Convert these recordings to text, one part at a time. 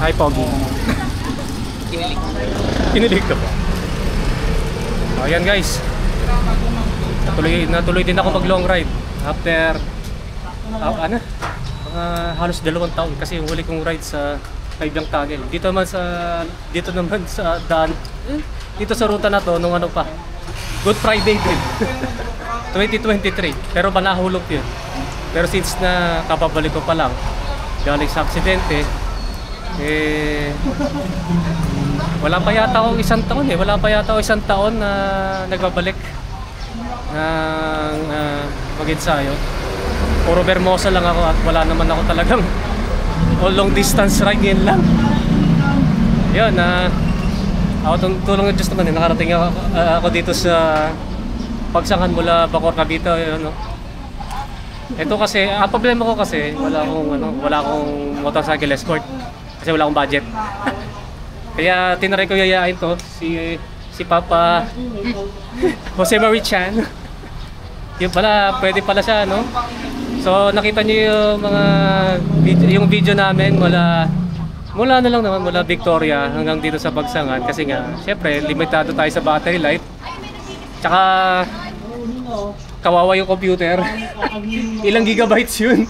Hi, Pogi. Kinilig. Kinilig ka ba? Ayan guys. Natuloy din ako mag long ride. After, halos 2 taon. Kasi yung huli kong ride sa Kaibyang Tagel. Dito naman sa daan. Dito sa ruta na to, nung ano pa. Good Friday din. 2023. Pero manahulog yun. Pero since na kapabalik ko pa lang, galing sa aksidente, wala pa yata ako isang taon na nagbabalik ng mag-ensayo. Puro Bermosa lang ako at wala naman ako talagang long distance ride, yun lang. Yun, ako tulong ng Diyos naman, nakarating ako dito sa Pagsangan mula Bacoor, Cavite. Ano. Ito kasi, problema ko kasi wala akong motorcycle escort kasi wala akong budget. Kaya tinry ko yayain to si Papa Jose Marie Chan. Yun pala, pwede pala siya, no? So nakita niyo yung video namin mula Victoria hanggang dito sa Bagsangan kasi nga syempre limitado tayo sa battery life. Tsaka kawawa yung computer. Ilang gigabytes yun?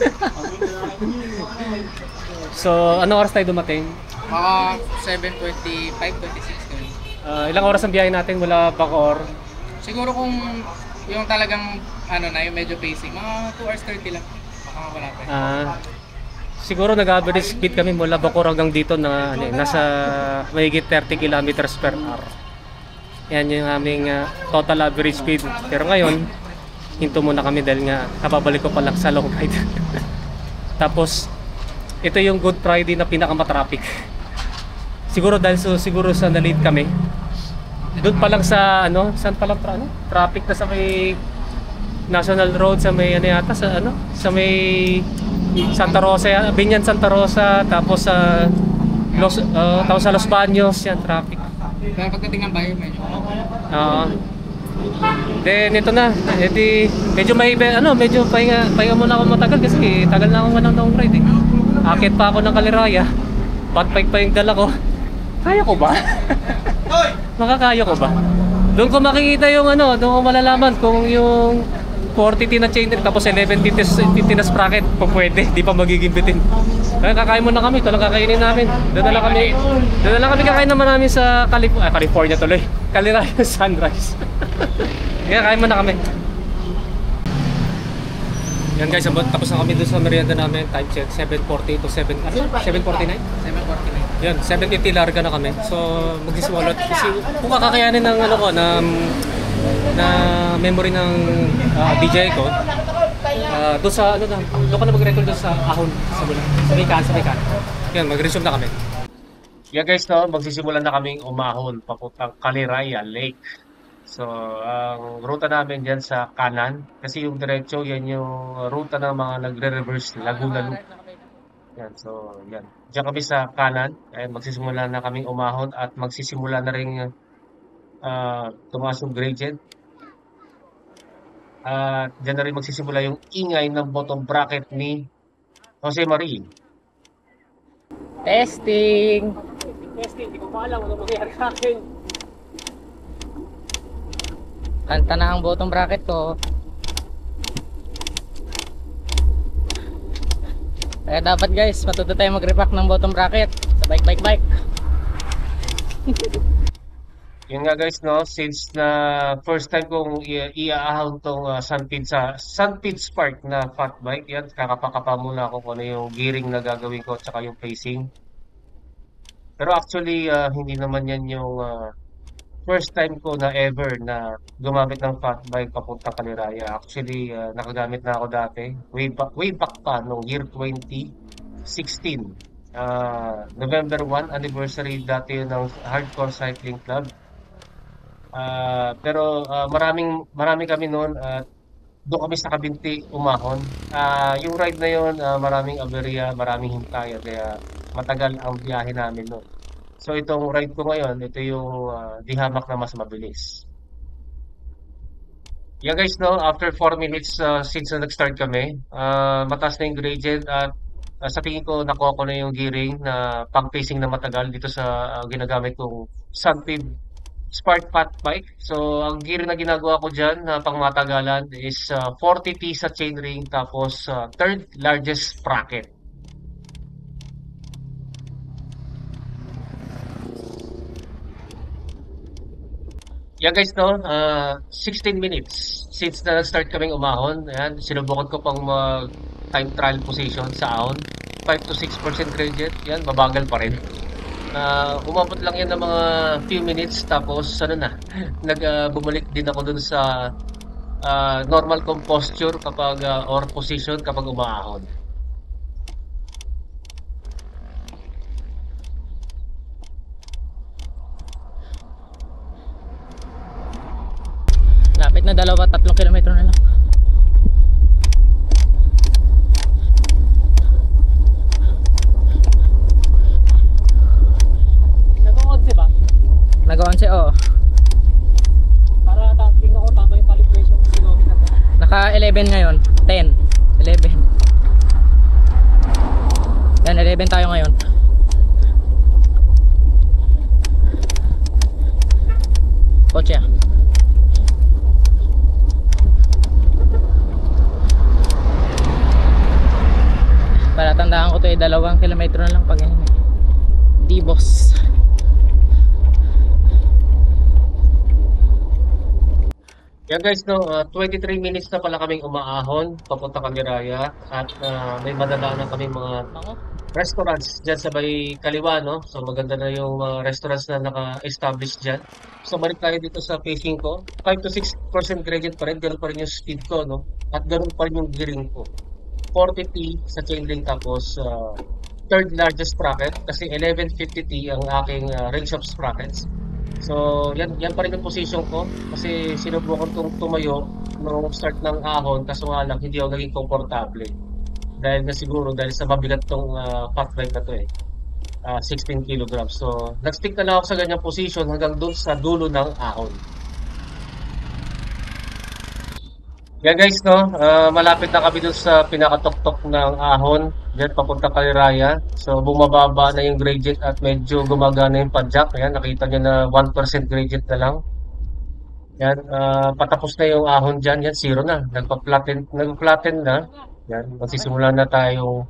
So, anong oras tayo dumating? Mga 7:25, 26. Ilang oras ang biyahe natin mula Bacoor? Siguro kung yung talagang yung medyo pacing, mga 2 hours 30 lang. Baka wala pa. Siguro nag-average speed kami mula Bacoor hanggang dito na nasa mahigit 30 kilometers per hour. Yan yung aming total average speed. Pero ngayon, hinto muna kami dahil nga kapabalik ko pa lang sa long ride. Tapos, ito yung Good Friday na pinakamatraffic. Siguro sa na-late kami. Doon pa lang sa saan pa lang traffic na sa may National Road, sa may sa may Santa Rosa, Binyan Santa Rosa, tapos sa Los Baños, yan traffic. Pero pagdating ng bayan, medyo. Then ito na, medyo pahinga muna ako matagal kasi tagal na akong long ride eh. Akit pa ako ng Kaliraya, backpack pa yung dala ko. Kaya ko ba? Makakaya ko ba? Doon ko makikita doon ko malalaman kung yung 40T na chain tapos 11T na sprocket, kung pwede, di pa magiging bitin. Kaya kakain muna kami, ito lang kakainin namin. Doon na lang kami kakain naman namin sa California tuloy. Kaliraya Sunrise. Kaya kain muna kami. Yan guys, tapos na kami doon sa merienda namin. Time check, 7:40 to 7:49? 7:49. Yan, 7:50 larga na kami. So, magsisimulot. Kasi kung kakakayanin ng na memory ng DJ ko, doon ka na mag-record doon sa ahon, sa may kan. Yan, mag-resume na kami. Yeah guys, magsisimulan na kaming umahon papuntang Kaliraya Lake. So, ang ruta namin dyan sa kanan, kasi yung diretso, yan yung ruta ng mga nagre-reverse Laguna Loop. Yan, so yan. Diyan kami sa kanan, ay magsisimula na kaming umahon at magsisimula na rin tumaas yung gradient. Diyan na rin magsisimula yung ingay ng bottom bracket ni Jose Marie. Testing! Hindi ko pa alam ano mangyayari sa akin. Kanta na ang bottom bracket ko. Kaya dapat guys, matuto tayo mag-repack ng bottom bracket sa bike. Yun nga guys, since na first time kong iaahon tong Sunpid Spark na fat bike, yan, kakapakapa muna ako kung ano yung gearing na gagawin ko at saka yung pacing. Pero actually, hindi naman yan yung first time ko na ever na gumamit ng fat bike papunta Kaliraya. Actually, nakagamit na ako dati. Way back pa, noong year 2016. November 1, anniversary dati yun ng Hardcore Cycling Club. Pero marami kami noon at doon kami sa Kabinti umahon. Yung ride na yun, maraming aberya, maraming hintayan, kaya matagal ang biyahe namin noon. So itong ride ko ngayon, ito yung dihamak na mas mabilis. Yeah guys, after 4 minutes since na nag-start kami, mataas na yung gradient at Sa tingin ko nakuha ko na yung gearing na pang-pacing na matagal dito sa ginagamit kong Sunpeed Spark Fat Bike. So, ang gear na ginagawa ko dyan na pangmatagalan is 40T sa chainring tapos third largest sprocket. Yeah guys, no, 16 minutes since na start kaming umahon. Ayan, sinubukan ko pang mag time trial position sa ahon. 5 to 6% gradient. Yan, mabagal pa rin. Umabot lang yan ng mga few minutes tapos ano na, bumalik din ako dun sa normal kong posture kapag or position kapag umaahon. Lapit na 2-3 kilometro na lang. Nag-11 ba? Nag-11, oo. Para tingnan ko tama yung calibration ng kilometer ko. Naka 11 ngayon. 10. 11. Yan, 11 tayo ngayon. Kotse ah. Para tandaan ko to 2 kilometro na lang pag yan. Di boss. Yeah guys, no, 23 minutes na pala kaming umaahon papunta Candelaria at may madadaanan kaming mga restaurants dyan sa may kaliwa, no? So maganda na yung restaurants na naka-establish dyan. So balik tayo dito sa pacing ko. 5 to 6% gradient pa rin, ganun pa rin yung speed ko, no? At ganun pa rin yung gearing ko. 40T sa chainring tapos third largest sprocket kasi 1150T ang aking range of sprockets. So, yan pa rin yung position ko kasi sinubukan kong tumayo nung start ng ahon kaso nga lang hindi ako naging komportable. Dahil na siguro dahil sa mabigat tong fat bike na to 16 kilograms. So, nagstick na lang ako sa ganyang position hanggang dun sa dulo ng ahon. Yan guys, no, malapit na kami dun sa pinakatuktok ng ahon, diyan papunta Kaliraya. So bumababa na yung gradient at medyo gumagana yung padjak. Ayan, nakita nyo na 1% gradient na lang. Yan, patapos na yung ahon dyan. Yan, zero na. Nagpa-flatten na. Yan, magsisimula na tayong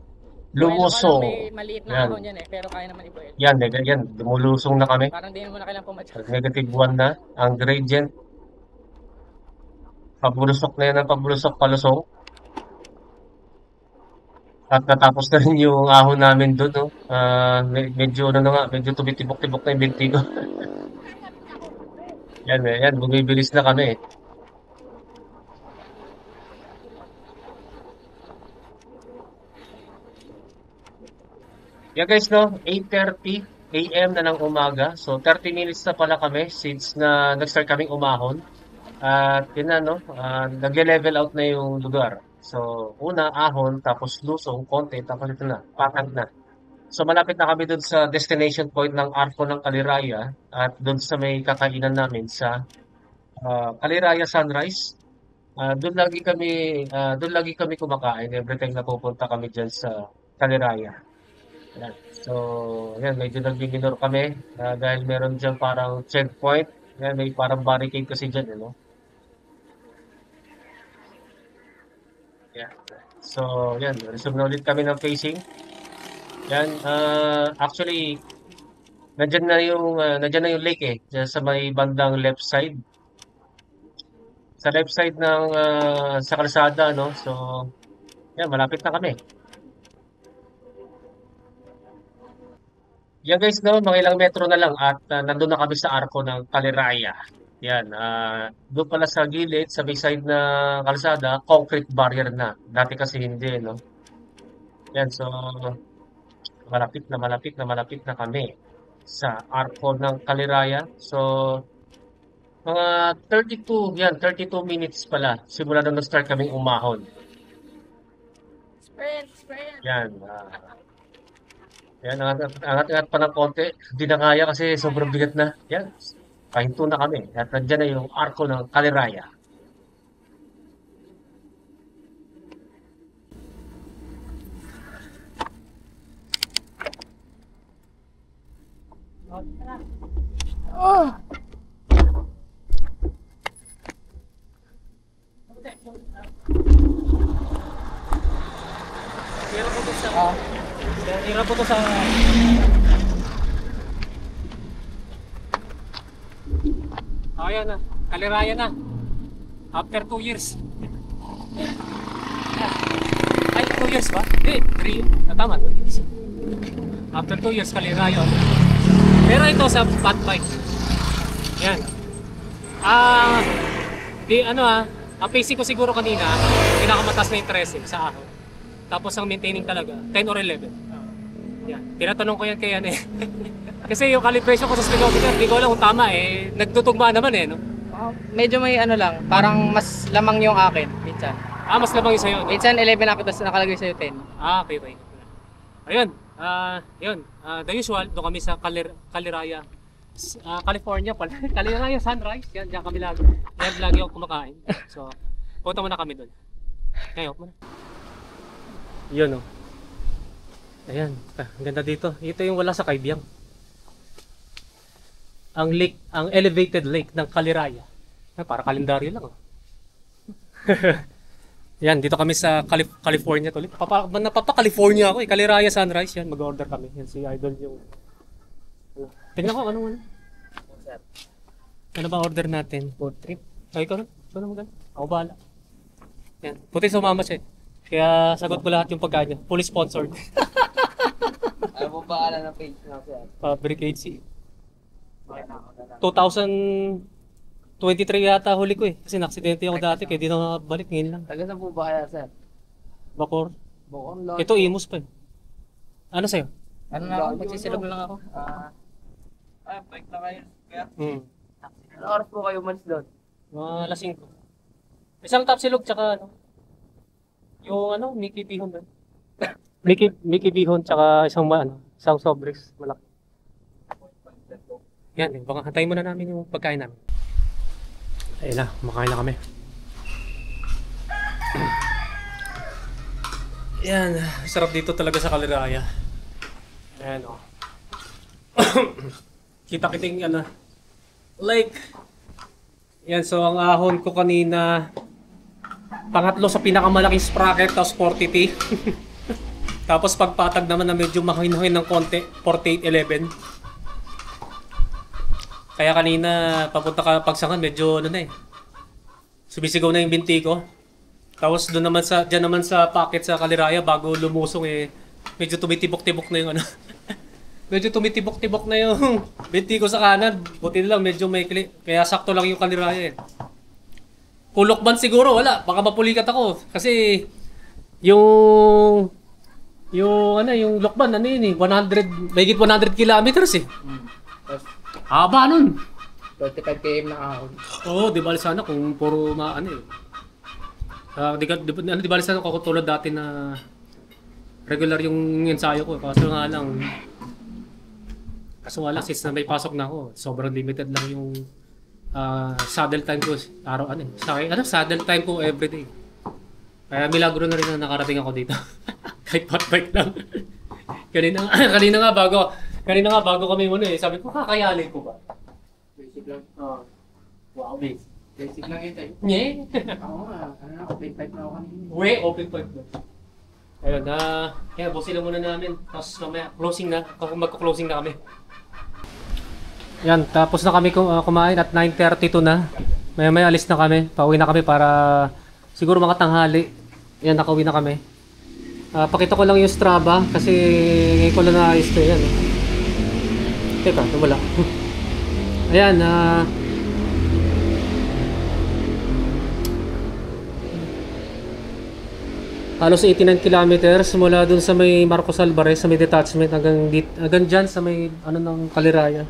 lumusong. May maliit na Yan, ahon yan eh, pero kaya naman ibuhin. yan, lumulusong na kami. Parang di mo na kailangan pumadyak. Negative 1 na ang gradient. Pabulusok na yan ang pabulusok palusong. At natapos na rin yung ahon namin doon, no? Medyo ano na nga, medyo tumitibok-tibok na yung binti ko. Yan, bumibilis na kami. Yan guys, no? 8:30 AM na ng umaga. So 30 minutes na pala kami since na nag-start kaming umahon. At yun na, no? Nag-level out na yung lugar. So, una, ahon, tapos lusong, konti, tapos ito na, patag na. So, malapit na kami dun sa destination point ng Arco ng Kaliraya at dun sa may kakainan namin sa Kaliraya Sunrise. Doon lagi kami kumakain every time na pupunta kami dyan sa Kaliraya. Yan. So, yan, medyo nag-ignore kami dahil meron dyan parang checkpoint. Yan, may parang barricade kasi dyan, no? Yeah. So, yan. Resume na ulit kami ng facing. Yan. Actually, nandyan na yung lake eh. Diyan sa may bandang left side. Sa left side ng sa kalsada, no? So, yan. Malapit na kami. Yan guys, no? Mga ilang metro na lang at nandun na kami sa arko ng Kaliraya. Yan. Doon pala sa gilid, sa may side na kalsada, concrete barrier na. Dati kasi hindi, no? Yan. So, malapit na kami sa arko ng Kaliraya. So, mga 32 minutes pala. Simula nung nag-start kaming umahon. Sprint! Yan. Yan, angat-angat pa ng konti. Hindi na kaya kasi sobrang bigat na. Yan. Pahinto na kami. At nandiyan na yung arko ng Kaliraya. Hirap po to sa... Hirap po to sa... Ayan na. Kaliraya na. After 2 years. Ay, 2 years ba? Hindi, 3. Tama, 2 years. After 2 years, kaliraya. Pero ito sa fat bike. Yan. Ang pacing ko siguro kanina, pinakamataas na yung 13 sa ahon. Tapos ang maintaining talaga, 10 or 11. Yan. Tinatanong ko yan kay ano eh. Kasi yung calibration ko sa speedometer, hindi ko alam kung tama eh. Nagtutugma naman eh, no? Medyo may ano lang, parang mas lamang yung akin, minsan. Mas labang yung sa'yo, no? Minsan 11 ako, tapos nakalagay sa'yo 10. Okay. Ayun, yun. The usual, doon kami sa Kaliraya. California pala. Kaliraya Sunrise. Yan, diyan kami lagi. Yan, lagi ako kumakain. So, punta muna kami doon. Ngayon, muna. Yun, oh. Ayan, ang ganda dito. Ito yung wala sa Kaibiyang. Ang lake, ang elevated lake ng Kaliraya. Para kalendaryo lang, oh. Yan, dito kami sa California tuloy. Napapa-California ako eh. Kaliraya Sunrise yan. Mag-order kami. Yan si Idol yung... Tignan ko, ano? Ano ba order natin? Food trip. Ay, ikaw na. Ikaw na maganda. Ako bahala. Yan. Puti sumama siya eh. Kaya sagot ko lahat yung pagkain niya. Fully sponsored. Ano mo ba alam ng page na siya? Fabric HC. 2023 yata huli ko eh. Kasi naksidente ako dati kaya di na balik ngayon lang. Taga saan po ba kaya, sir? Bakor. Bukong lang. Ito Imus pa eh. Ano sa'yo? Ano na ako? Magsisilog lang ako. Bike na kayo. Kaya? Ano oras po kayo umalis doon? Mga lasing ko. Isang top silog tsaka ano. Yung ano, Mickey Bihon doon. Mickey Bihon tsaka isang Sobrex malaki. Yan eh, baka hantayin muna namin yung pagkain namin. Ayun na, makain na kami. Yan, sarap dito talaga sa Kaliraya. Ayan o. Kita-kiting lake. Yan, so ang ahon ko kanina, pangatlo sa pinakamalaking sprocket, tapos 40T. Tapos pagpatag naman na medyo mahin-mahin ng konti, 4811. Kaya kanina, papunta ka pagsangan, medyo sumisigaw na yung binti ko. Tapos doon naman dyan naman sa pocket sa Kaliraya, bago lumusong medyo tumitibok-tibok na yung medyo tumitibok-tibok na yung binti ko sa kanan. Buti na lang, medyo maikli. Kaya sakto lang yung Kaliraya eh. Kulokban siguro, wala. Baka mapulikat ako. Kasi yung Lokban, 100, mahigit 100 kilometers eh. Haba nun. 25 km na ahon. Oo, di bali sana kung puro di bali sana kung tulad dati na regular yung ensayo ko. Kaso nga lang, since na may pasok na ako, sobrang limited lang yung saddle time ko saddle time ko everyday. Kaya milagro na rin na nakarating ako dito. Kahit hot bike lang. kanina nga bago kami sabi ko kakayanin ko ba? Basic lang. Wow, basic. Basic lang yun tayo. Nye. Oo nga, open pipe na ako kanina. Open pipe na. Ayun, kaya busin na muna namin. Tapos mamaya, magko-closing na kami. Yan, tapos na kami kumain at 9:32 na. Maya alis na kami. Pauwi na kami para siguro mga tanghali. Yan, nakauwi na kami. Pakita ko lang yung Strava kasi ngayon ko lang naayos to yan. Teka, wala. Ayan, halos 89 kilometers mula dun sa may Marcos Alvarez, sa may detachment hanggang dyan sa may ng Kaliraya.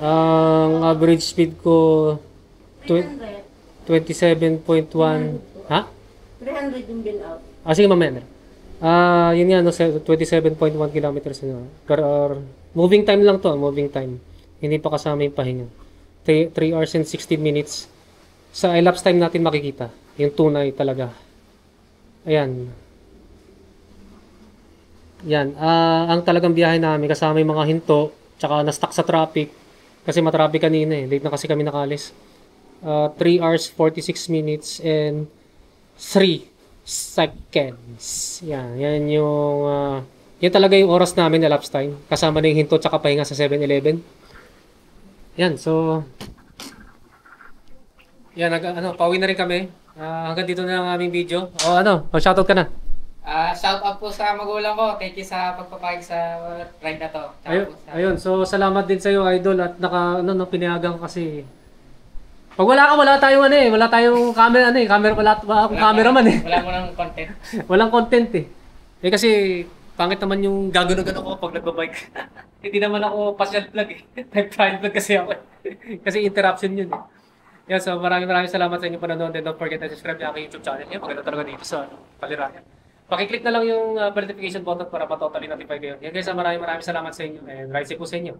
Ang average speed ko 27.1. Ha? 300 yung bill out. Sige mamaya na. Yun nga, 27.1 kilometers per hour. Moving time lang to, moving time. Hindi pa kasama yung pahinga. 3 hours and 16 minutes. Sa elapsed time natin makikita. Yung tunay talaga. Ayan. Yan. Ang talagang biyahe namin kasama yung mga hinto, tsaka na-stuck sa traffic. Kasi matraffic kanina eh. Late na kasi kami nakalis. 3 hours, 46 minutes, and 3 seconds. Yan yung... yan talaga yung oras namin na lapse time. Kasama na yung hinto tsaka pahinga sa 7-Eleven. Yan, so... Yan, pauwi na rin kami. Hanggang dito na lang ang aming video. Shoutout ka na. Shout out po sa magulang ko. Thank you sa pagpapayag sa ride na to. Tsaka po sa- Ayun, so salamat din sa iyo, idol, at pinayagan ka kasi. Pag wala tayong wala tayong camera wala akong cameraman eh. Wala mo ng content. Walang content eh. Kasi pangit naman yung gagano-gano ko pag nagbabike. Hindi naman ako pasyal vlog eh. Nag-trial vlog kasi ako. Kasi interruption yun eh. Yan, so maraming salamat sa inyo panonood, and don't forget to subscribe sa aking YouTube channel. Yan, maganda talaga dito sa Palirayan. Pakiclick na lang yung notification button para ma-totally notify kayo. Yan guys, maraming salamat sa inyo, and ride safe po sa inyo.